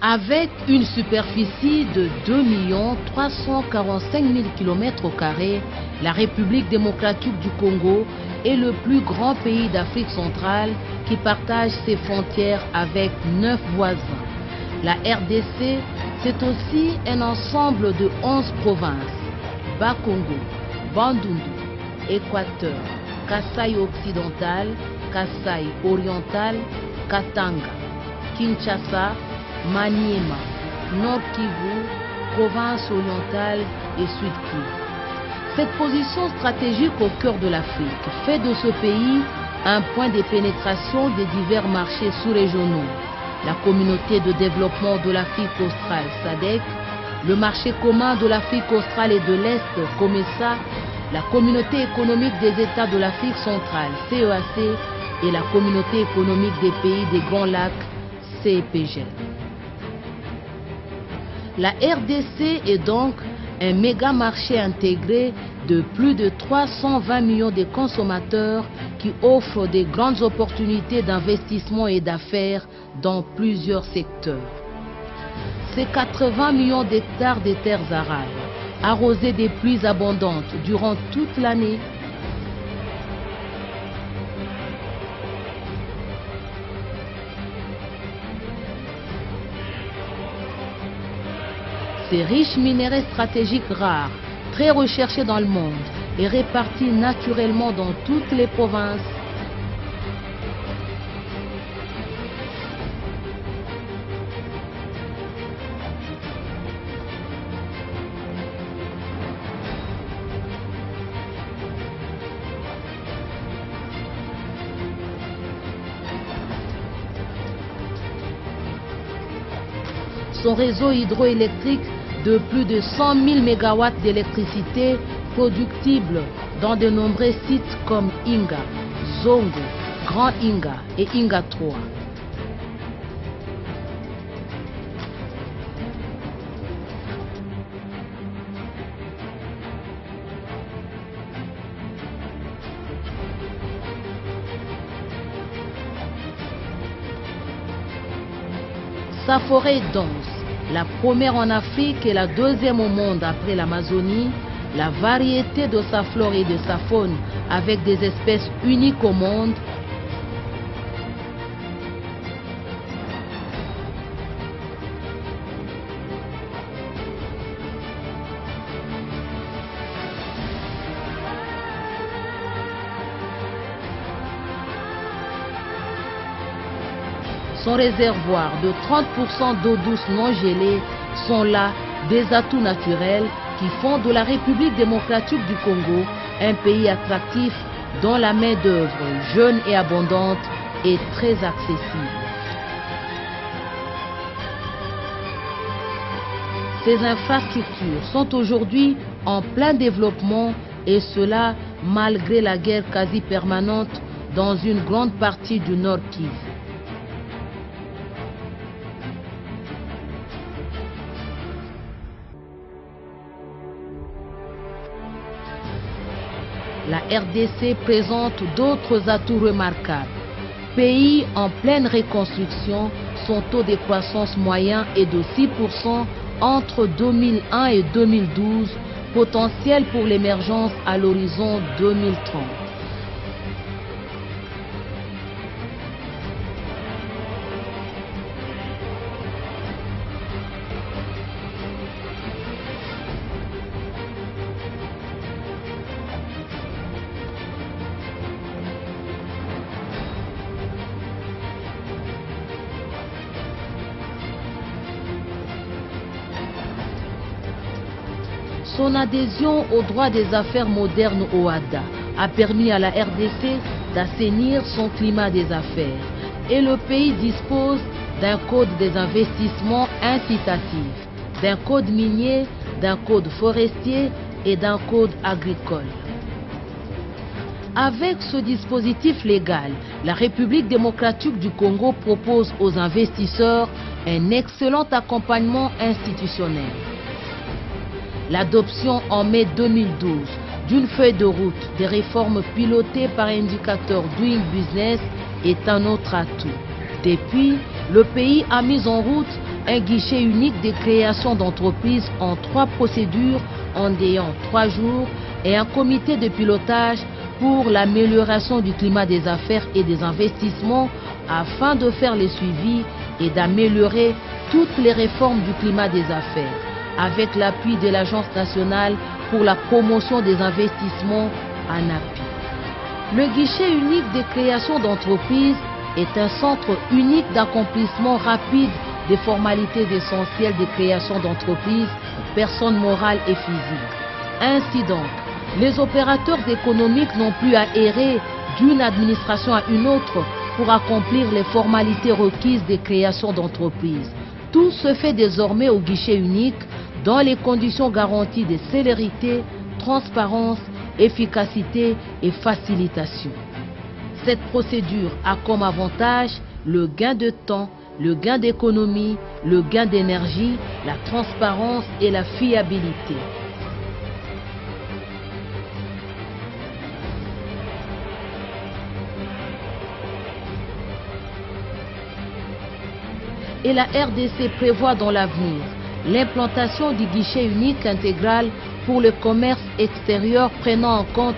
Avec une superficie de 2 345 000 km², la République démocratique du Congo est le plus grand pays d'Afrique centrale qui partage ses frontières avec 9 voisins. La RDC, c'est aussi un ensemble de 11 provinces: Bas-Congo, Bandundu, Équateur, Kasaï occidental, Kasaï oriental, Katanga, Kinshasa, Maniema, Nord Kivu, province orientale et Sud Kivu. Cette position stratégique au cœur de l'Afrique fait de ce pays un point de pénétration des divers marchés sous-régionaux. La communauté de développement de l'Afrique australe, SADC, le marché commun de l'Afrique australe et de l'Est, COMESA, la communauté économique des États de l'Afrique centrale, CEAC, et la communauté économique des pays des Grands Lacs, CEPGL. La RDC est donc un méga marché intégré de plus de 320 millions de consommateurs qui offre de grandes opportunités d'investissement et d'affaires dans plusieurs secteurs. C'est 80 millions d'hectares de terres arables, arrosées des pluies abondantes durant toute l'année. Ces riches minéraux stratégiques rares, très recherchés dans le monde et répartis naturellement dans toutes les provinces, son réseau hydroélectrique de plus de 100 000 MW d'électricité productible dans de nombreux sites comme Inga, Zongo, Grand Inga et Inga 3. Sa forêt est dense, la première en Afrique et la deuxième au monde après l'Amazonie. La variété de sa flore et de sa faune, avec des espèces uniques au monde, son réservoir de 30% d'eau douce non gelée sont là des atouts naturels qui font de la République démocratique du Congo un pays attractif dont la main-d'œuvre jeune et abondante est très accessible. Ces infrastructures sont aujourd'hui en plein développement et cela malgré la guerre quasi permanente dans une grande partie du Nord Kivu. La RDC présente d'autres atouts remarquables. Pays en pleine reconstruction, son taux de croissance moyen est de 6% entre 2001 et 2012, potentiel pour l'émergence à l'horizon 2030. Son adhésion au droit des affaires modernes OHADA a permis à la RDC d'assainir son climat des affaires et le pays dispose d'un code des investissements incitatif, d'un code minier, d'un code forestier et d'un code agricole. Avec ce dispositif légal, la République démocratique du Congo propose aux investisseurs un excellent accompagnement institutionnel. L'adoption en mai 2012 d'une feuille de route des réformes pilotées par indicateur Doing Business est un autre atout. Depuis, le pays a mis en route un guichet unique de création d'entreprises en 3 procédures en ayant 3 jours et un comité de pilotage pour l'amélioration du climat des affaires et des investissements afin de faire le suivi et d'améliorer toutes les réformes du climat des affaires avec l'appui de l'Agence nationale pour la promotion des investissements ANAPI. Le guichet unique de création d'entreprises est un centre unique d'accomplissement rapide des formalités essentielles de création d'entreprises, personnes morales et physiques. Ainsi donc, les opérateurs économiques n'ont plus à errer d'une administration à une autre pour accomplir les formalités requises de création d'entreprises. Tout se fait désormais au guichet unique dans les conditions garanties de célérité, transparence, efficacité et facilitation. Cette procédure a comme avantage le gain de temps, le gain d'économie, le gain d'énergie, la transparence et la fiabilité. Et la RDC prévoit dans l'avenir l'implantation du guichet unique intégral pour le commerce extérieur prenant en compte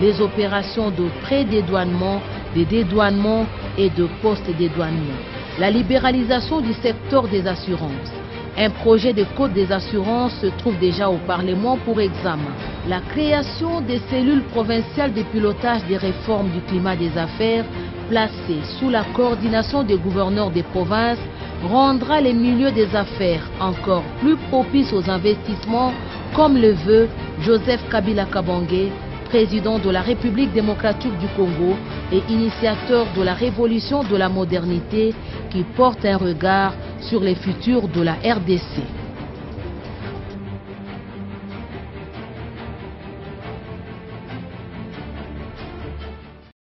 les opérations de pré-dédouanement, de dédouanement et de post-dédouanement. La libéralisation du secteur des assurances. Un projet de code des assurances se trouve déjà au Parlement pour examen. La création des cellules provinciales de pilotage des réformes du climat des affaires, placées sous la coordination des gouverneurs des provinces, rendra les milieux des affaires encore plus propices aux investissements, comme le veut Joseph Kabila Kabange, président de la République démocratique du Congo et initiateur de la révolution de la modernité qui porte un regard sur les futurs de la RDC.